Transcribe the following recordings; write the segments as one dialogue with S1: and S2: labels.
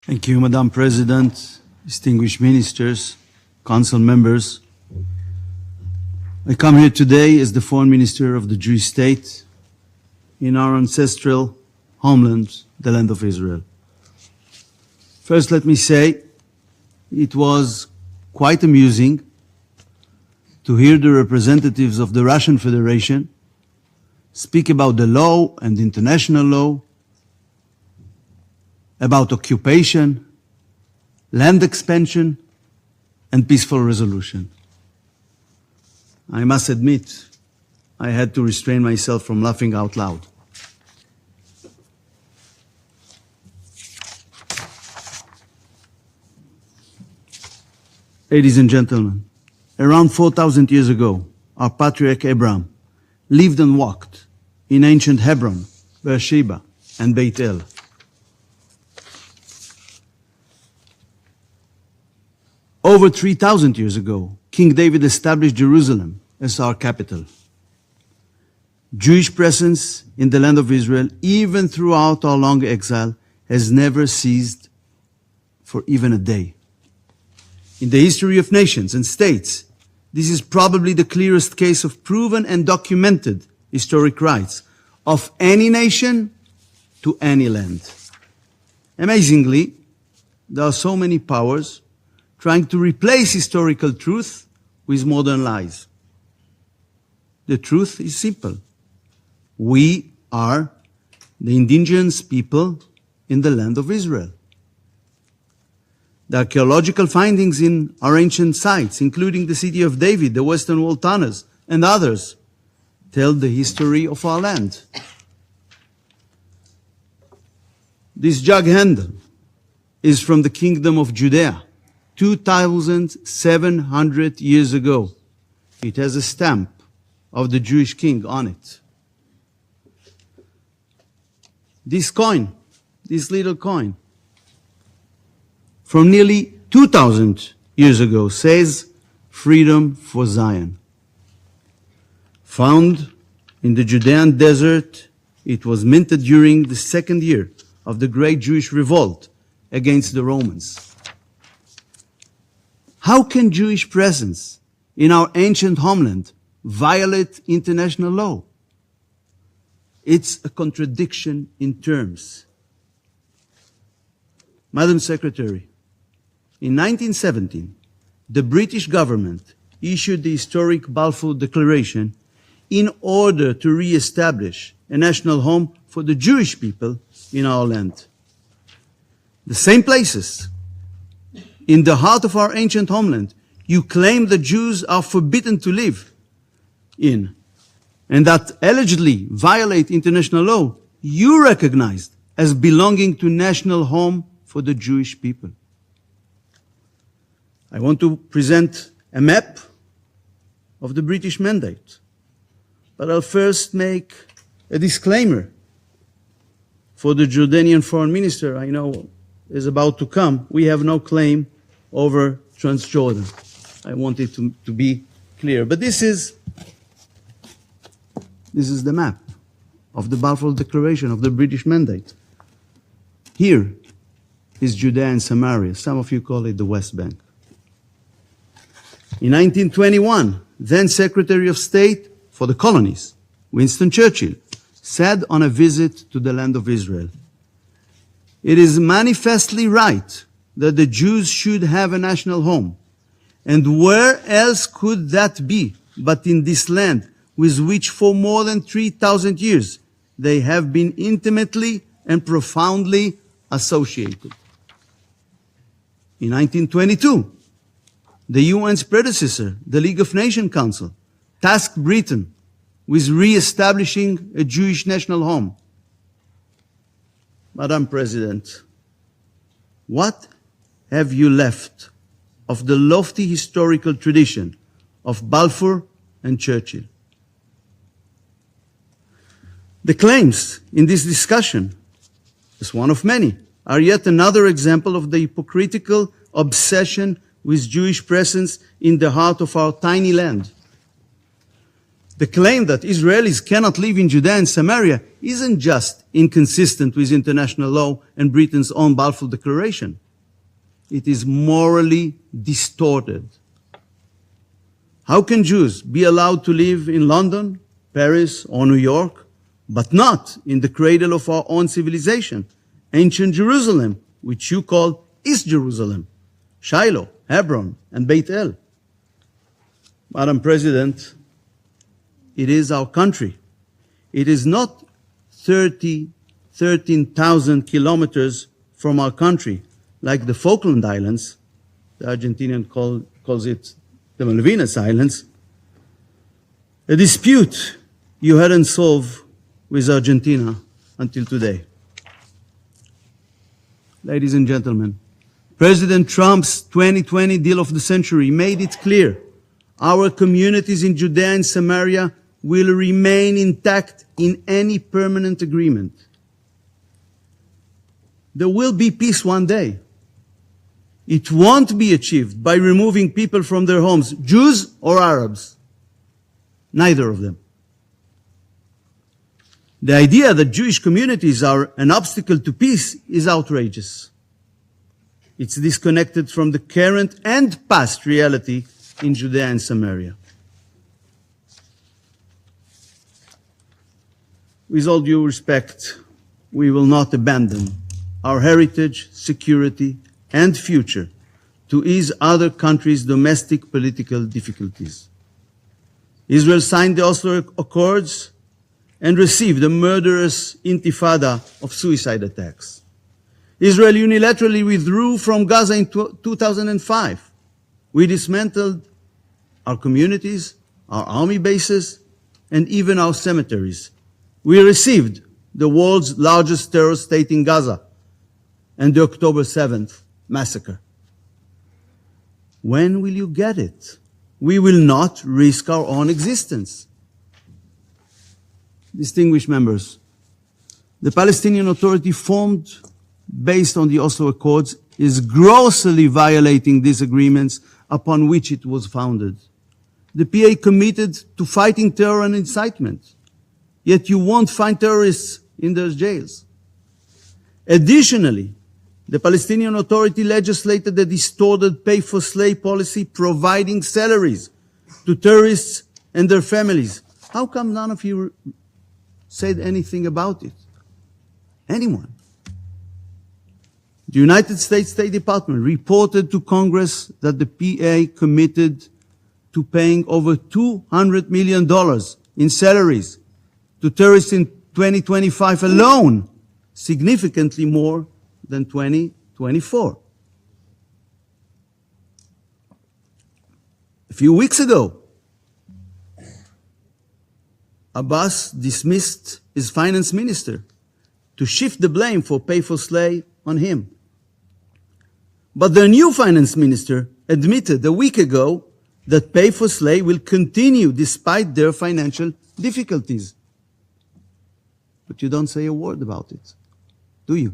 S1: Thank you, Madam President, distinguished ministers, council members. I come here today as the foreign minister of the Jewish state in our ancestral homeland, the land of Israel. First, let me say it was quite amusing to hear the representatives of the Russian Federation speak about the law and international law, about occupation, land expansion, and peaceful resolution. I must admit, I had to restrain myself from laughing out loud. Ladies and gentlemen, around 4,000 years ago, our patriarch Abraham lived and walked in ancient Hebron, Beersheba, and Beit El. Over 3,000 years ago, King David established Jerusalem as our capital. Jewish presence in the land of Israel, even throughout our long exile, has never ceased for even a day. In the history of nations and states, this is probably the clearest case of proven and documented historic rights of any nation to any land. Amazingly, there are so many powers trying to replace historical truth with modern lies. The truth is simple. We are the indigenous people in the land of Israel. The archaeological findings in our ancient sites, including the city of David, the Western Wall tunnels, and others, tell the history of our land. This jug handle is from the kingdom of Judea, 2,700 years ago. It has a stamp of the Jewish king on it. This coin, this little coin, from nearly 2,000 years ago, says freedom for Zion. Found in the Judean desert, it was minted during the second year of the great Jewish revolt against the Romans. How can Jewish presence in our ancient homeland violate international law? It's a contradiction in terms. Madam Secretary, in 1917, the British government issued the historic Balfour Declaration in order to re-establish a national home for the Jewish people in our land. The same places, in the heart of our ancient homeland, you claim the Jews are forbidden to live in, and that allegedly violate international law, you recognized as belonging to national home for the Jewish people. I want to present a map of the British mandate, but I'll first make a disclaimer for the Jordanian foreign minister I know is about to come. We have no claim over Transjordan. I want it to be clear. But this is the map of the Balfour Declaration of the British mandate. Here is Judea and Samaria. Some of you call it the West Bank. In 1921, then Secretary of State for the Colonies, Winston Churchill, said on a visit to the land of Israel, "It is manifestly right that the Jews should have a national home. And where else could that be but in this land with which for more than 3,000 years they have been intimately and profoundly associated?" In 1922, the UN's predecessor, the League of Nations Council, tasked Britain with re-establishing a Jewish national home. Madam President, what have you left of the lofty historical tradition of Balfour and Churchill? The claims in this discussion, as one of many, are yet another example of the hypocritical obsession with Jewish presence in the heart of our tiny land. The claim that Israelis cannot live in Judea and Samaria isn't just inconsistent with international law and Britain's own Balfour Declaration. It is morally distorted. How can Jews be allowed to live in London, Paris, or New York, but not in the cradle of our own civilization, ancient Jerusalem, which you call East Jerusalem, Shiloh, Hebron, and Beit El? Madam President, it is our country. It is not 13,000 kilometers from our country, like the Falkland Islands. The Argentinian calls it the Malvinas Islands. A dispute you hadn't solved with Argentina until today. Ladies and gentlemen, President Trump's 2020 deal of the century made it clear our communities in Judea and Samaria will remain intact in any permanent agreement. There will be peace one day. It won't be achieved by removing people from their homes, Jews or Arabs. Neither of them. The idea that Jewish communities are an obstacle to peace is outrageous. It's disconnected from the current and past reality in Judea and Samaria. With all due respect, we will not abandon our heritage, security, and future to ease other countries' domestic political difficulties. Israel signed the Oslo Accords and received a murderous intifada of suicide attacks. Israel unilaterally withdrew from Gaza in 2005. We dismantled our communities, our army bases, and even our cemeteries. We received the world's largest terrorist state in Gaza and the October 7th massacre. When will you get it? We will not risk our own existence. Distinguished members, the Palestinian Authority formed based on the Oslo Accords is grossly violating these agreements upon which it was founded. The PA committed to fighting terror and incitement, yet you won't find terrorists in their jails. Additionally, the Palestinian Authority legislated a distorted pay-for-slay policy providing salaries to terrorists and their families. How come none of you said anything about it? Anyone? The United States State Department reported to Congress that the PA committed to paying over $200 million in salaries to terrorists in 2025 alone, significantly more than 2024. A few weeks ago, Abbas dismissed his finance minister to shift the blame for pay-for-slay on him. But the new finance minister admitted a week ago that pay-for-slay will continue despite their financial difficulties. But you don't say a word about it, do you?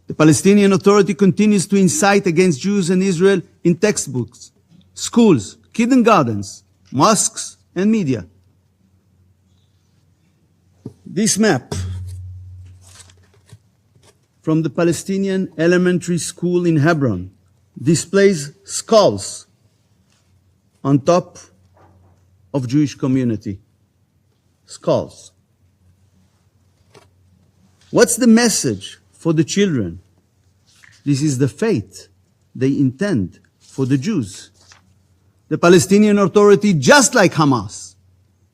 S1: The Palestinian Authority continues to incite against Jews and Israel in textbooks, schools, kindergartens, mosques, and media. This map from the Palestinian elementary school in Hebron displays skulls on top of Jewish community. Skulls. What's the message for the children? This is the fate they intend for the Jews. The Palestinian Authority, just like Hamas,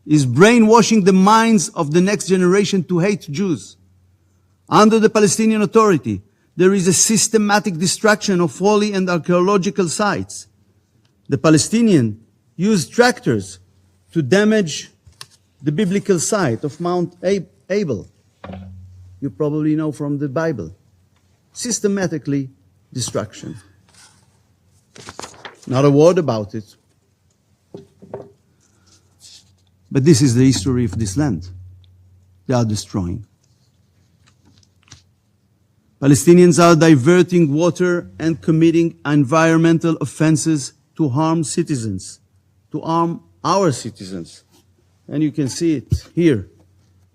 S1: is brainwashing the minds of the next generation to hate Jews. Under the Palestinian Authority, there is a systematic destruction of holy and archaeological sites. The Palestinians use tractors to damage the biblical site of Mount Abel. You probably know from the Bible. Systematically destruction. Not a word about it. But this is the history of this land. They are destroying. Palestinians are diverting water and committing environmental offenses to harm citizens, to harm our citizens. And you can see it here.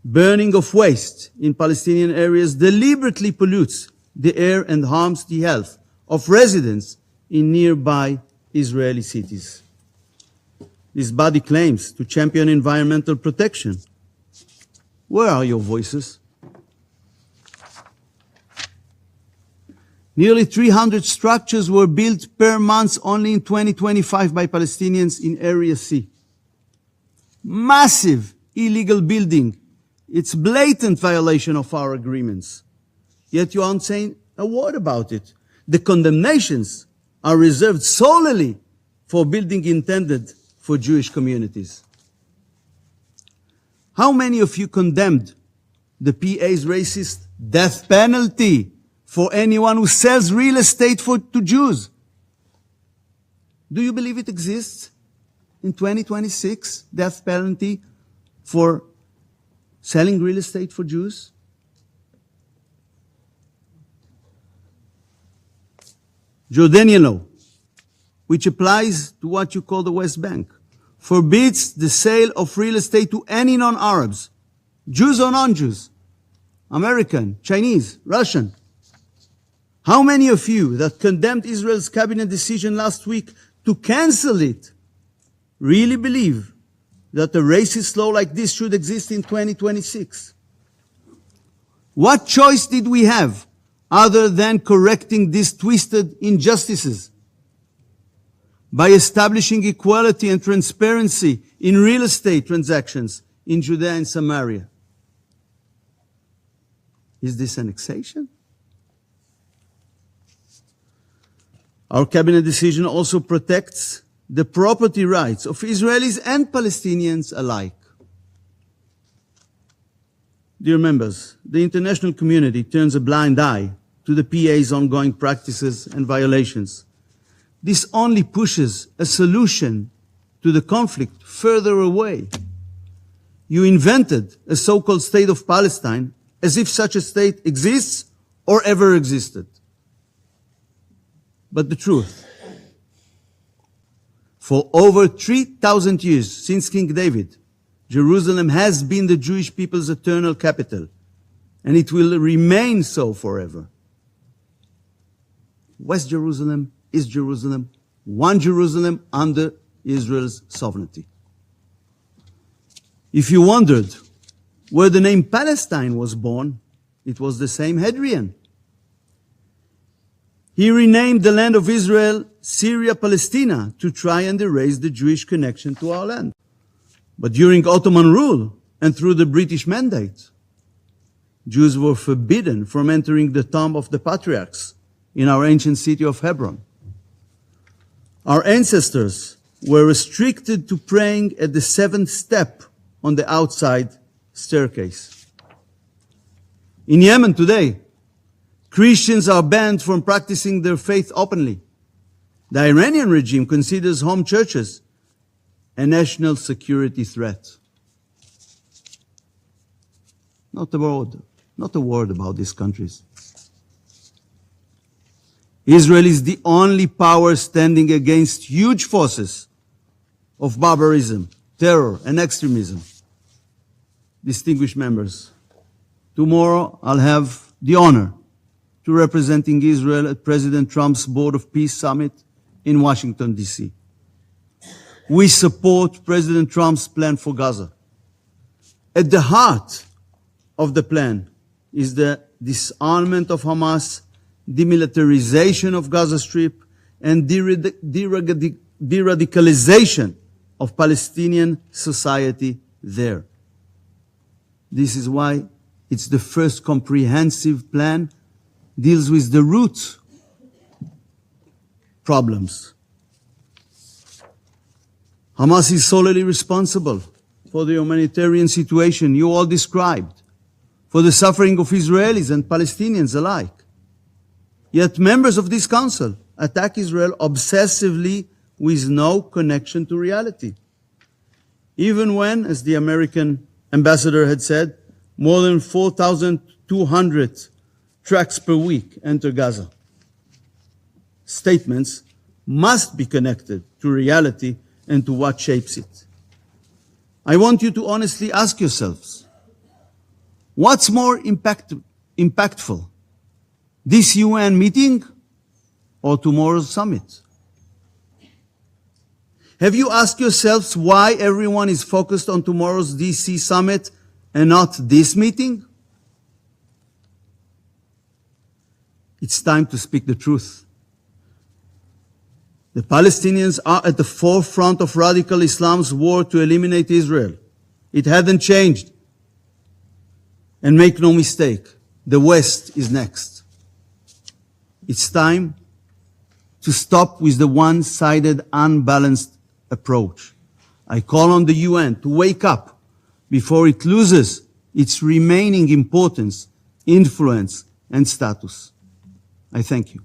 S1: Burning of waste in Palestinian areas deliberately pollutes the air and harms the health of residents in nearby Israeli cities. This body claims to champion environmental protection. Where are your voices? Nearly 300 structures were built per month only in 2025 by Palestinians in Area C. Massive illegal building. It's blatant violation of our agreements. Yet you aren't saying a word about it. The condemnations are reserved solely for building intended for Jewish communities. How many of you condemned the PA's racist death penalty for anyone who sells real estate to Jews? Do you believe it exists in 2026, death penalty for selling real estate for Jews? Jordanian law, which applies to what you call the West Bank, forbids the sale of real estate to any non-Arabs, Jews or non-Jews, American, Chinese, Russian. How many of you that condemned Israel's cabinet decision last week to cancel it really believe that a racist law like this should exist in 2026? What choice did we have other than correcting these twisted injustices? By establishing equality and transparency in real estate transactions in Judea and Samaria. Is this annexation? Our cabinet decision also protects the property rights of Israelis and Palestinians alike. Dear members, the international community turns a blind eye to the PA's ongoing practices and violations. This only pushes a solution to the conflict further away. You invented a so-called state of Palestine as if such a state exists or ever existed. But the truth, for over 3,000 years since King David, Jerusalem has been the Jewish people's eternal capital, and it will remain so forever. West Jerusalem is Jerusalem, one Jerusalem under Israel's sovereignty. If you wondered where the name Palestine was born, it was the same Hadrian. He renamed the land of Israel Syria Palestina to try and erase the Jewish connection to our land. But during Ottoman rule and through the British Mandate, Jews were forbidden from entering the tomb of the patriarchs in our ancient city of Hebron. Our ancestors were restricted to praying at the seventh step on the outside staircase. In Yemen today, Christians are banned from practicing their faith openly. The Iranian regime considers home churches a national security threat. Not a word about these countries. Israel is the only power standing against huge forces of barbarism, terror, and extremism. Distinguished members, tomorrow I'll have the honor to representing Israel at President Trump's Board of Peace Summit in Washington, D.C. We support President Trump's plan for Gaza. At the heart of the plan is the disarmament of Hamas, demilitarization of Gaza Strip, and de-radicalization of Palestinian society there. This is why it's the first comprehensive plan deals with the root problems. Hamas is solely responsible for the humanitarian situation you all described, for the suffering of Israelis and Palestinians alike. Yet members of this council attack Israel obsessively with no connection to reality. Even when, as the American ambassador had said, more than 4,200 trucks per week enter Gaza. Statements must be connected to reality and to what shapes it. I want you to honestly ask yourselves, what's more impactful, this UN meeting or tomorrow's summit? Have you asked yourselves why everyone is focused on tomorrow's DC summit and not this meeting? It's time to speak the truth. The Palestinians are at the forefront of radical Islam's war to eliminate Israel. It hasn't changed. And make no mistake, the West is next. It's time to stop with the one-sided, unbalanced approach. I call on the UN to wake up before it loses its remaining importance, influence, and status. I thank you.